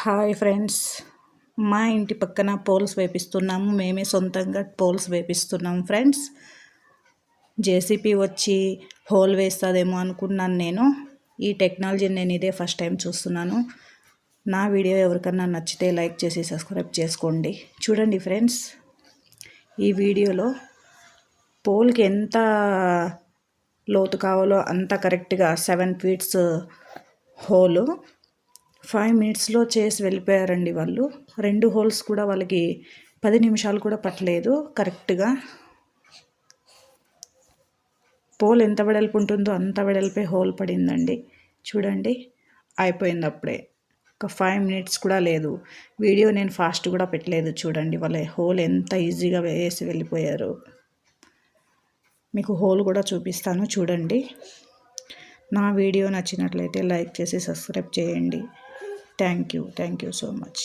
Hi friends, మా ఇంటి పక్కన పోల్స్ వేపిస్తున్నాము. మేమే సొంతంగా పోల్స్ వేపిస్తున్నాము ఫ్రెండ్స్. జేసీపీ వచ్చి హోల్ వేస్తుందేమో అనుకున్నాను నేను. ఈ టెక్నాలజీని నేను ఇదే ఫస్ట్ టైం చూస్తున్నాను. నా వీడియో ఎవరికన్నా నచ్చితే లైక్ చేసి సబ్స్క్రైబ్ చేసుకోండి. చూడండి ఫ్రెండ్స్, ఈ వీడియోలో పోల్కి ఎంత లోతు కావాలో అంత కరెక్ట్గా 7 ఫీట్స్ హోలు 5 మినిట్స్లో చేసి వెళ్ళిపోయారండి వాళ్ళు. 2 హోల్స్ కూడా వాళ్ళకి 10 నిమిషాలు కూడా పట్టలేదు. కరెక్ట్గా పోల్ ఎంత వెడల్పు ఉంటుందో అంత వెడల్పే హోల్ పడిందండి. చూడండి, అయిపోయింది అప్పుడే. ఒక 5 మినిట్స్ కూడా లేదు. వీడియో నేను ఫాస్ట్ కూడా పెట్టలేదు. చూడండి వాళ్ళ హోల్ ఎంత ఈజీగా వేసి వెళ్ళిపోయారు. మీకు హోల్ కూడా చూపిస్తాను చూడండి. నా వీడియో నచ్చినట్లయితే లైక్ చేసి సబ్స్క్రైబ్ చేయండి. Thank you so much.